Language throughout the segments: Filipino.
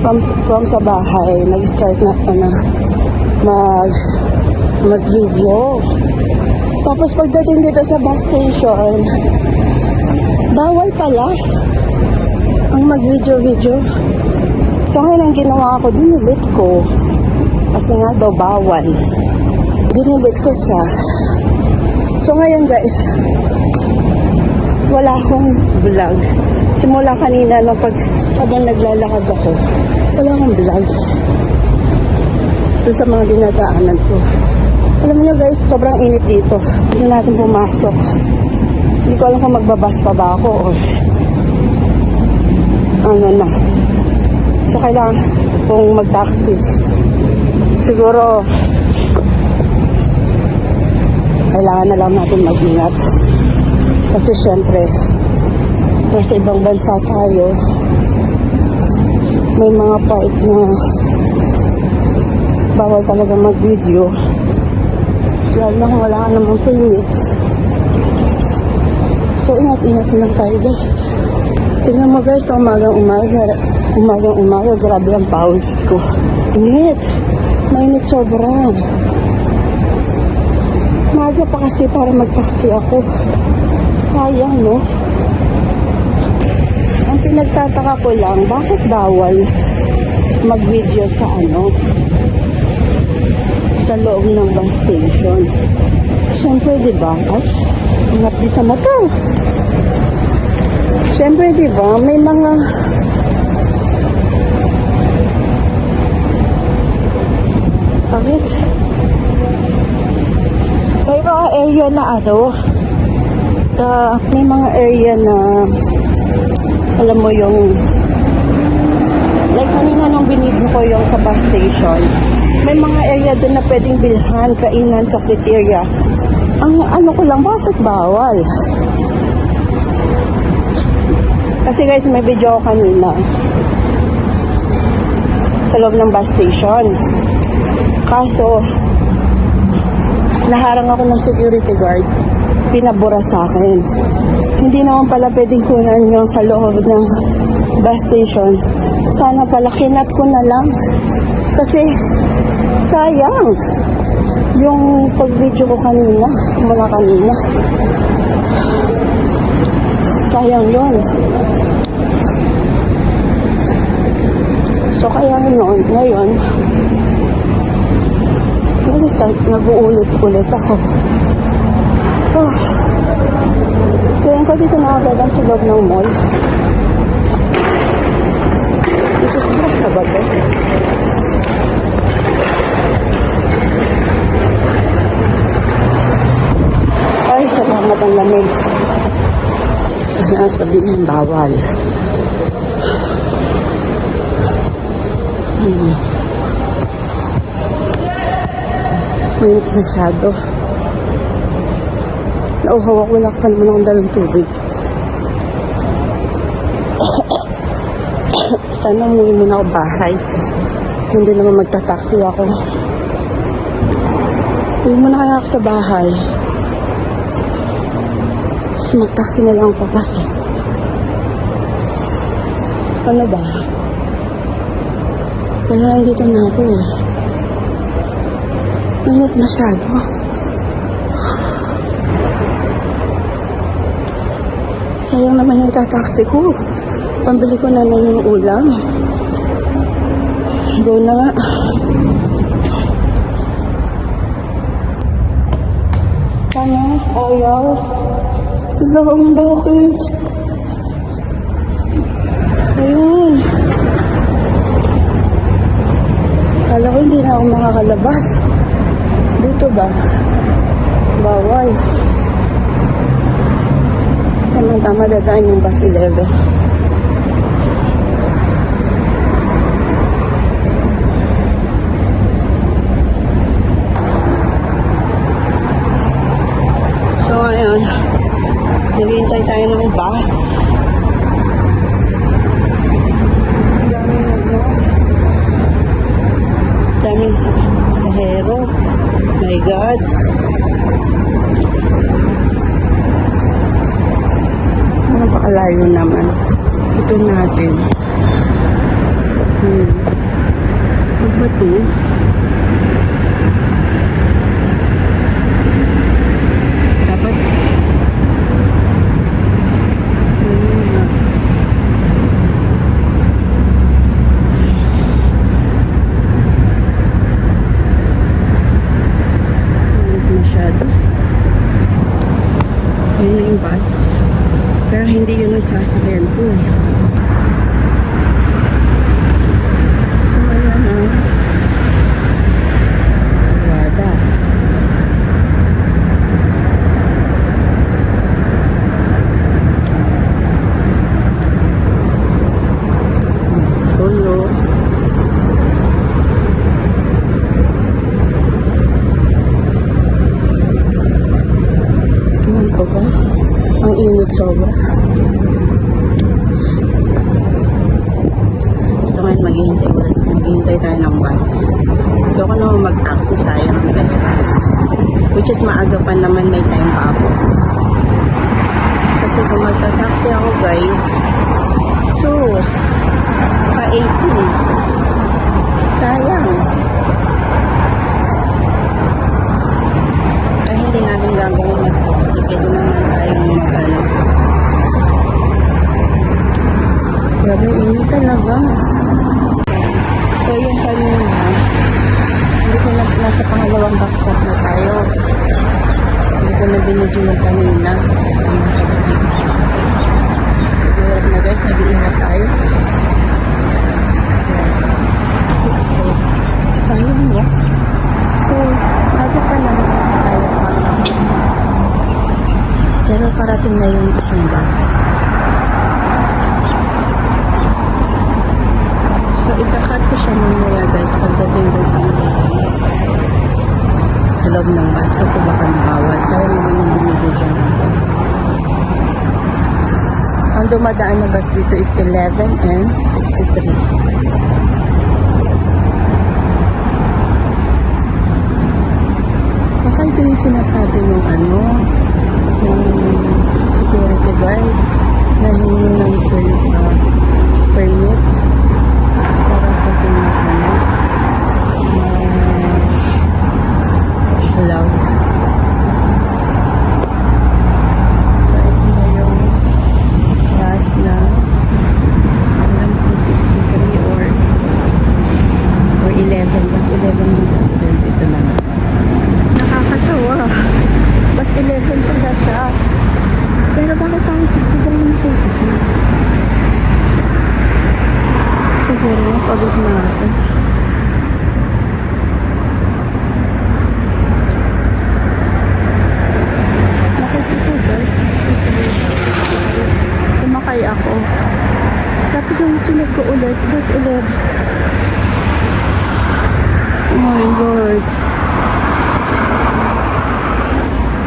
from sa bahay, nag-start na ako na mag-video. Tapos pagdating dito sa bus station, bawal pala ang mag-video. So ngayon ang ginawa ko, dinilit ko. Kasi nga daw bawal. Dinilit ko siya. So ngayon guys, wala akong vlog. Simula kanina habang naglalakad ako, wala akong vlog. Doon sa mga dinadaanan ko. Alam niyo guys, sobrang init dito. Hindi natin pumasok. Hindi ko alam kung magbabas pa ba ako or ano na. So kailangan kung mag-taxi. Siguro kailangan na lang natin mag-ingat. Kasi syempre, nasa ibang bansa tayo, may mga part na bawal talaga mag-video. Lalo na kung wala ka namang permit. So, ingat-ingat lang tayo guys. Tingnan mo guys, umagang-umaga, grabe ang pawis ko. Init. Mainit sobrang. Maaga pa kasi para mag-taxi ako. Sayang, no? Ang pinagtataka ko lang, bakit bawal mag-video sa sa loob ng bus station? Siyempre, di ba? Ay, ingat di sa motor. Siyempre, di ba? May mga sakit. May mga area na may mga area na alam mo yung like kanina nung binidyo ko yung sa bus station, may mga area doon na pwedeng bilhan, kainan, cafeteria. Ang ano ko lang, bakit bawal? Kasi guys, may video ko kanina sa loob ng bus station. Kaso naharang ako ng security guard, pinabura sa akin. Hindi naman pala pwedeng kunan yung sa loob ng bus station. Sana pala kinat ko na lang. Kasi sayang yung pag-video ko kanina, simula kanina. Sayang yun. So kaya ngayon, nag-uulit-ulit ako. Kaya ko dito nakagadan sa loob ng mall. Dito sa class na ba ito? Ay, salamat ang lamig. Kasi ang sabihin, bawal. Mainit masyado. Nauhaw ako, wala pa naman akong dalang tubig. Sana umuwi muna ako bahay. Hindi naman magta-taxi ako. Uwi muna kaya ako sa bahay. Kasi mag-taxi na lang ako papasok. Ano ba? Kaya nandito na ako eh. Mainit masyado. Sayang naman yung tataksi ko. Pambili ko na yung ulam. Go na nga. Sana, ayaw. Lang, bakit? Ayun. Kala ko hindi na ako makakalabas. Dito ba? Bawal. Tama dadaan yung bus 11. So ngayon, naghihintay tayo ng bus. Daming pasahero. My God. Napakalayo naman. Ito natin. 2. Dapat masyado. Ayun na yung bus. Pero hindi yun ang sasakyan ko eh. So ayan na. Wada. Tulo. Ayan po ba? Ang init sobra. So ngayon maghihintay tayo ng bus. Ayoko naman mag-taxi, sayang ang pera. Which is maaga pa naman, may time pa ako. Kasi kung magta-taxi ako guys, sus, pa 18. Sayang. Ay hindi natin gagawin mag-taxi. Pwede naman tayong mag-ano. Grabe, init talaga. So, yun kanina. Hindi ko na, nasa pangalawang bus stop na tayo. Hindi ko na binidyo yung kanina. Nasa hirap na guys, nag-iingat tayo. Kasi ako, sayang mo. So, aga pa lang tayo. Pero parating na yung isang bus. So, ikakat ko siya mamaya guys pagdating doon sa loob ng bus kasi baka mabawas. Sayang naman yung binibigyan natin. Ang dumadaan na bus dito is 11 and 63. Baka ito yung sinasabi ng ng security guard na hingi ng permit. Vlog. So, ito na yung bus na alam ko 63 or 11. Bus 11 din sa school. Ito na nga. Nakakatawa. Bus 11 pala siya. Pero bakit tayo 63 na po? Siguro, pagod na ako. Kumakay ako. Tapos yung sunod ko ulit, bus 11. Oh my God.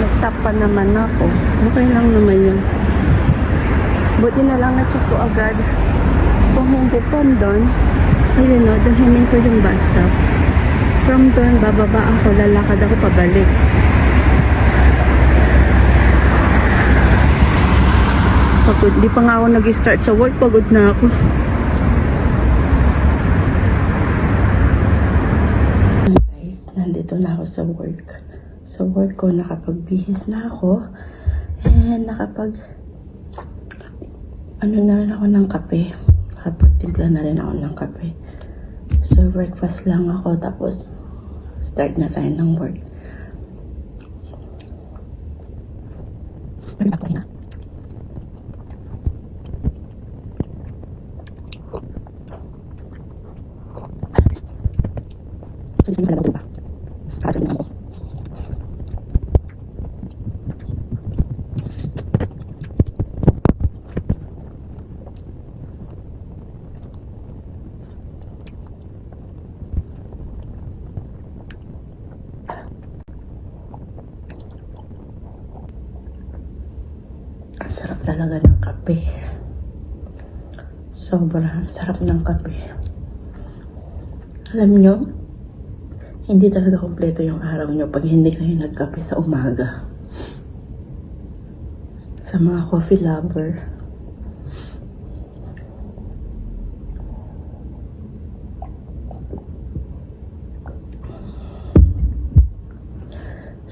Nagtap pa naman ako. Okay lang naman yun. Buti na lang na-check ko agad. Kung hindi from doon, ayun o, dahimin ko yung bus stop. From doon, bababa ako, lalakad ako pabalik. Pagod, di pa nga ako nag-start sa work, pagod na ako. Guys, nandito na ako sa work. Sa work ko, nakapagbihis na ako. And ano na rin ako ng kape. Nakapagtimpla na rin ako ng kape. So, breakfast lang ako. Tapos, start na tayo ng work. Ano ako na? So, isa yung ba? Kakasali na ako. Ang sarap talaga ng kape. Sobrang sarap ng kape. Alam nyo, hindi talaga kompleto yung araw nyo pag hindi kayo nagkape sa umaga. Sa mga coffee lover,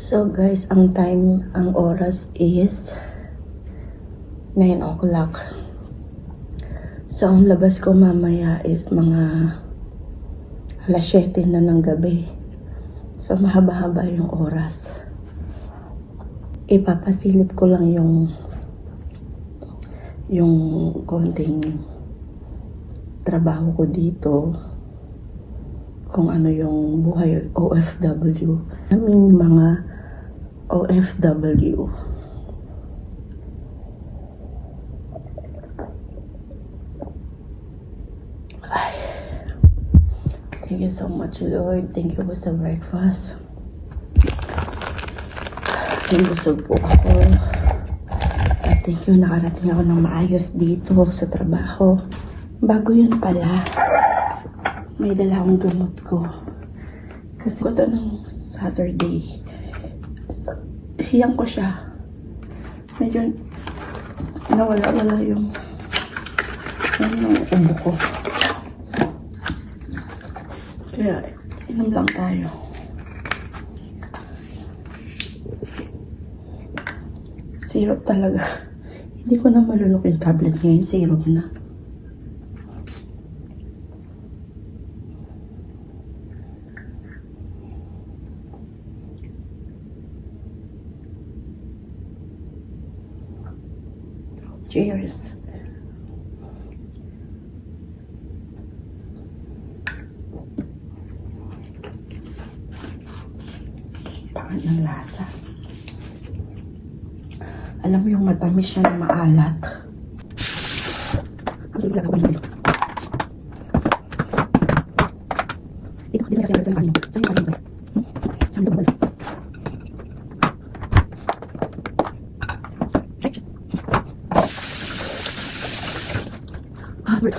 So guys, ang oras is 9 o'clock. So ang labas ko mamaya is mga alas 7 na ng gabi. So mahaba-haba yung oras. Ipapasilip ko lang yung konting trabaho ko dito, kung ano yung buhay OFW. Aming mga OFW. Ay. Thank you so much, Lord. Thank you po sa breakfast. Busog po ako. At thank you, nakarating ako ng maayos dito sa trabaho. Bago yun pala, may dala akong gamot ko. Kasi ko ito ng Saturday. Hiyang ko siya. Medyo nawala-wala yung ubo ko. Kaya inom lang tayo. Syrup talaga. Hindi ko na malunok yung tablet ngayon. Syrup na. Cheers. Pangit ng lasa. Alam mo yung matamis siya na maalat. Dito, kasi sa kanino. Saan yung kanino? Saan yung babal? Word.